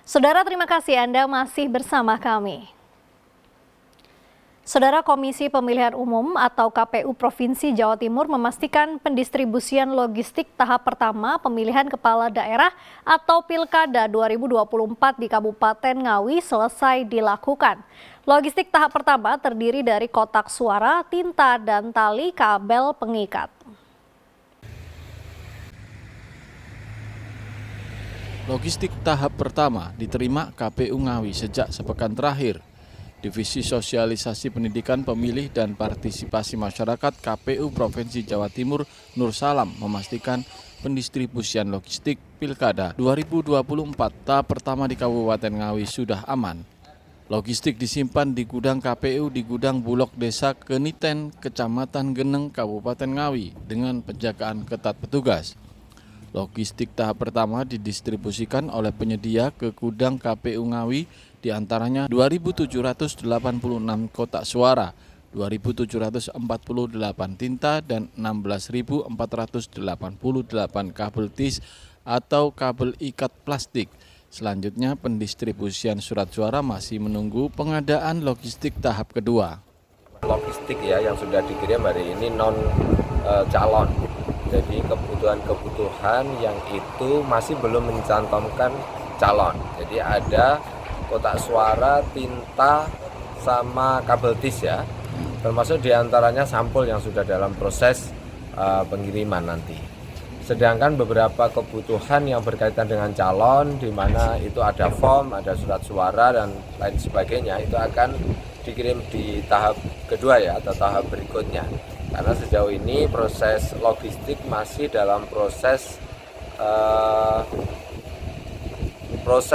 Saudara, terima kasih Anda masih bersama kami. Saudara, Komisi Pemilihan Umum atau KPU Provinsi Jawa Timur memastikan pendistribusian logistik tahap pertama pemilihan kepala daerah atau Pilkada 2024 di Kabupaten Ngawi selesai dilakukan. Logistik tahap pertama terdiri dari kotak suara, tinta, dan tali kabel pengikat. Logistik tahap pertama diterima KPU Ngawi sejak sepekan terakhir. Divisi Sosialisasi Pendidikan Pemilih dan Partisipasi Masyarakat KPU Provinsi Jawa Timur Nur Salam memastikan pendistribusian logistik Pilkada 2024 tahap pertama di Kabupaten Ngawi sudah aman. Logistik disimpan di gudang KPU di Gudang Bulog Desa Keniten, Kecamatan Geneng, Kabupaten Ngawi dengan penjagaan ketat petugas. Logistik tahap pertama didistribusikan oleh penyedia ke gudang KPU Ngawi, diantaranya 2.786 kotak suara, 2.748 tinta, dan 16.488 kabel tis atau kabel ikat plastik. Selanjutnya pendistribusian surat suara masih menunggu pengadaan logistik tahap kedua. Logistik ya yang sudah dikirim hari ini non calon. Jadi kebutuhan yang itu masih belum mencantumkan calon. Jadi ada kotak suara, tinta, sama kabel tis ya. Termasuk diantaranya sampul yang sudah dalam proses pengiriman nanti. Sedangkan beberapa kebutuhan yang berkaitan dengan calon, di mana itu ada form, ada surat suara, dan lain sebagainya, itu akan dikirim di tahap kedua ya, atau tahap berikutnya. Karena sejauh ini proses logistik masih dalam proses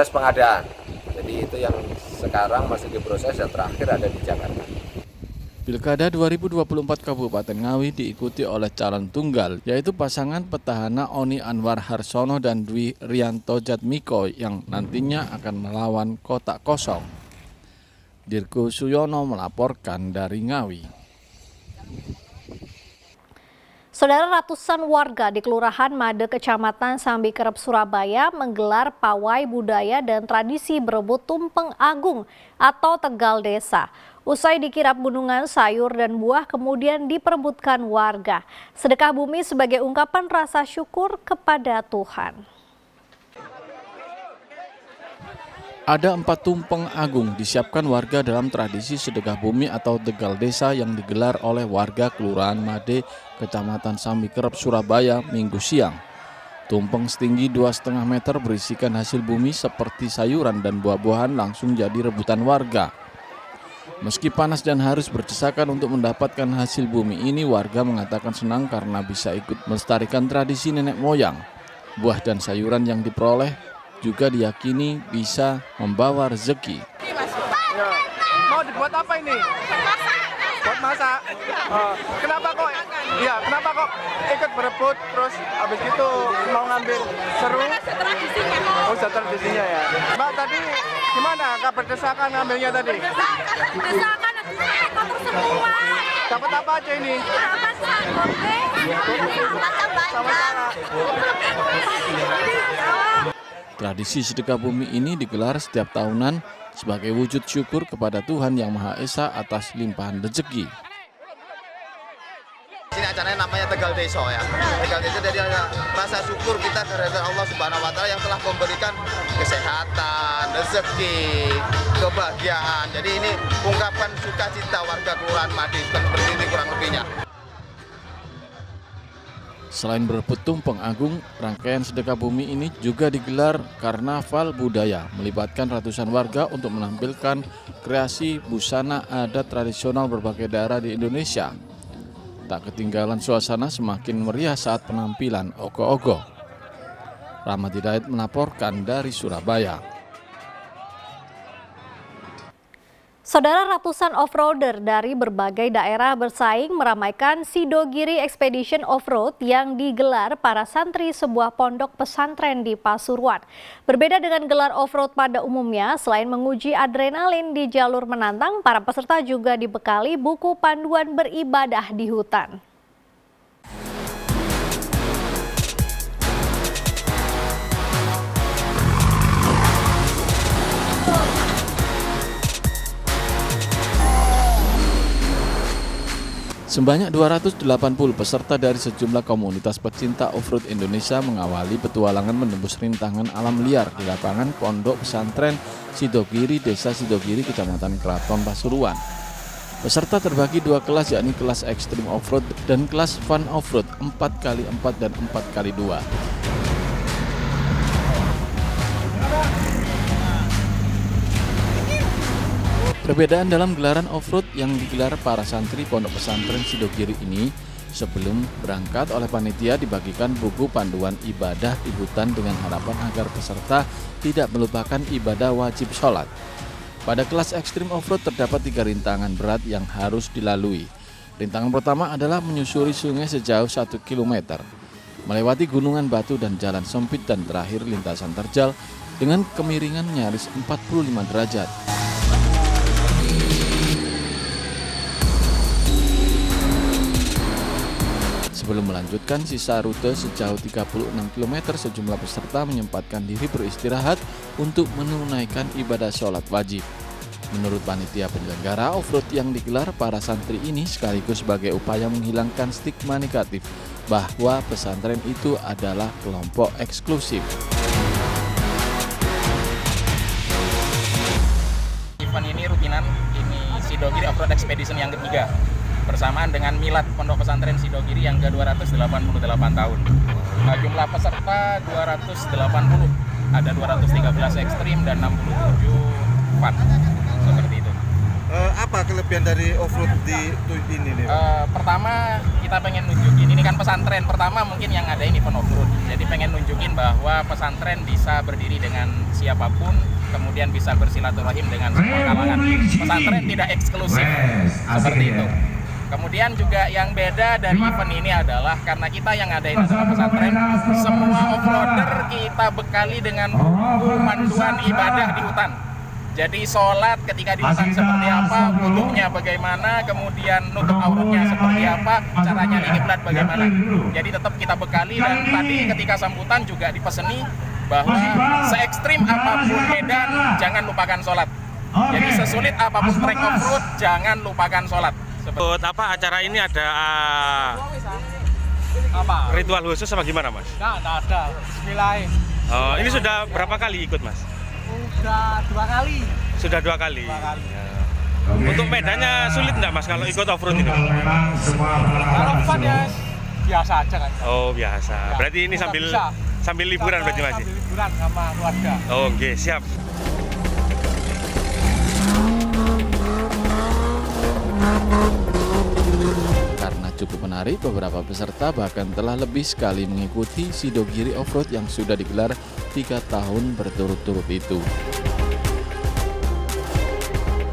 pengadaan. Jadi itu yang sekarang masih diproses, yang terakhir ada di Jakarta. Pilkada 2024 Kabupaten Ngawi diikuti oleh calon tunggal, yaitu pasangan petahana Oni Anwar Harsono dan Dwi Rianto Jatmiko yang nantinya akan melawan kotak kosong. Dirgo Suyono melaporkan dari Ngawi. Saudara, ratusan warga di Kelurahan Made, Kecamatan Sambikerep, Surabaya menggelar pawai budaya dan tradisi berebut tumpeng agung atau tegal desa. Usai dikirap gunungan sayur dan buah kemudian diperebutkan warga. Sedekah bumi sebagai ungkapan rasa syukur kepada Tuhan. Ada 4 tumpeng agung disiapkan warga dalam tradisi sedekah bumi atau tegal desa yang digelar oleh warga Kelurahan Made, Kecamatan Sambikerep, Surabaya, Minggu siang. Tumpeng setinggi 2,5 meter berisikan hasil bumi seperti sayuran dan buah-buahan langsung jadi rebutan warga. Meski panas dan harus berdesakan untuk mendapatkan hasil bumi ini, warga mengatakan senang karena bisa ikut melestarikan tradisi nenek moyang. Buah dan sayuran yang diperoleh juga diyakini bisa membawa rezeki. Ya. Mau dibuat apa ini? Buat masak. Kenapa kok ikut berebut terus habis itu mau ngambil seru? Oh, tradisinya ya. Mbak tadi gimana kabar desakan ngambilnya tadi? Desakan kotor semua. Dapat apa aja ini? Dapat sampai Sama-sama. Tradisi sedekah bumi ini digelar setiap tahunan sebagai wujud syukur kepada Tuhan Yang Maha Esa atas limpahan rezeki. Ini acaranya namanya Tegal Desa ya. Tegal Desa jadi ada rasa syukur kita kepada Allah Subhanahu wa taala yang telah memberikan kesehatan, rezeki, kebahagiaan. Jadi ini ungkapan sukacita warga Kelurahan Made seperti ini kurang lebihnya. Selain berebut tumpeng agung, rangkaian sedekah bumi ini juga digelar karnaval budaya, melibatkan ratusan warga untuk menampilkan kreasi busana adat tradisional berbagai daerah di Indonesia. Tak ketinggalan suasana semakin meriah saat penampilan ogo-ogo. Rahmat Hidayat melaporkan dari Surabaya. Saudara, ratusan off-roader dari berbagai daerah bersaing meramaikan Sidogiri Expedition Off-Road yang digelar para santri sebuah pondok pesantren di Pasuruan. Berbeda dengan gelar off-road pada umumnya, selain menguji adrenalin di jalur menantang, para peserta juga dibekali buku panduan beribadah di hutan. Sebanyak 280 peserta dari sejumlah komunitas pecinta off-road Indonesia mengawali petualangan menembus rintangan alam liar di lapangan Pondok Pesantren Sidogiri, Desa Sidogiri, Kecamatan Keraton, Pasuruan. Peserta terbagi dua kelas, yakni kelas ekstrim off-road dan kelas fun off-road 4x4 dan 4x2. Perbedaan dalam gelaran off-road yang digelar para santri Pondok Pesantren Sidogiri ini, sebelum berangkat oleh panitia dibagikan buku panduan ibadah di hutan dengan harapan agar peserta tidak melupakan ibadah wajib sholat. Pada kelas ekstrim off-road terdapat 3 rintangan berat yang harus dilalui. Rintangan pertama adalah menyusuri sungai sejauh 1 km, melewati gunungan batu dan jalan sempit, dan terakhir lintasan terjal dengan kemiringan nyaris 45 derajat. Sebelum melanjutkan sisa rute sejauh 36 km, sejumlah peserta menyempatkan diri beristirahat untuk menunaikan ibadah sholat wajib. Menurut panitia penyelenggara, off-road yang digelar para santri ini sekaligus sebagai upaya menghilangkan stigma negatif bahwa pesantren itu adalah kelompok eksklusif. Event ini rutinan, ini Sidogiri Off-Road Expedition yang ketiga, bersamaan dengan milad Pondok Pesantren Sidogiri yang ke-288 tahun. Jumlah peserta 280, ada 213 ekstrim dan 67 fun, seperti itu. Apa kelebihan dari off-road di ini nih? Pertama, kita pengen nunjukin, ini kan pesantren pertama mungkin yang ada ini event off-road. Jadi pengen nunjukin bahwa pesantren bisa berdiri dengan siapapun, kemudian bisa bersilaturahim dengan semua kalangan. Pesantren tidak eksklusif, seperti itu. Kemudian juga yang beda dari event ini adalah karena kita yang ngadain adalah pesantren, semua off-roader kita bekali dengan buku panduan ibadah di hutan. Jadi sholat ketika di hutan seperti apa, wudhunya bagaimana, kemudian nutup auratnya seperti apa, caranya di kiblat bagaimana. Jadi tetap kita bekali, dan tadi ketika sambutan juga dipeseni bahwa se-ekstrim apapun medan, jangan lupakan sholat. Jadi sesulit apapun trek off-road, jangan lupakan sholat. Apa acara ini ada ritual khusus apa gimana, Mas? Nggak ada. Bismillah. Oh, ini sudah berapa kali ikut, Mas? Sudah 2 kali. Sudah 2 kali. Ya. Untuk medannya sulit nggak, Mas, kalau ikut off-road ini? Kalau fun ya biasa aja kan. Oh, biasa. Ya, berarti ini sambil liburan berarti, Mas? Sambil liburan sama keluarga. Oh, oke, siap. Karena cukup menarik, beberapa peserta bahkan telah lebih sekali mengikuti Sidogiri Off-Road yang sudah digelar 3 tahun berturut-turut itu.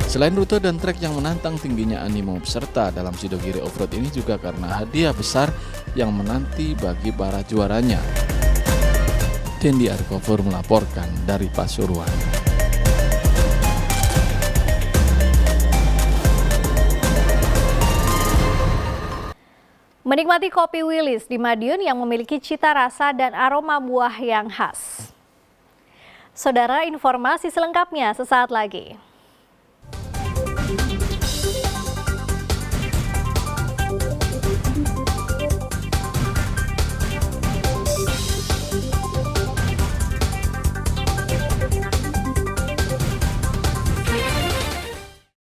Selain rute dan trek yang menantang, tingginya animo peserta dalam Sidogiri Off-Road ini juga karena hadiah besar yang menanti bagi para juaranya. Dendi Arkofor melaporkan dari Pasuruan. Menikmati kopi Willis di Madiun yang memiliki cita rasa dan aroma buah yang khas. Saudara, informasi selengkapnya sesaat lagi.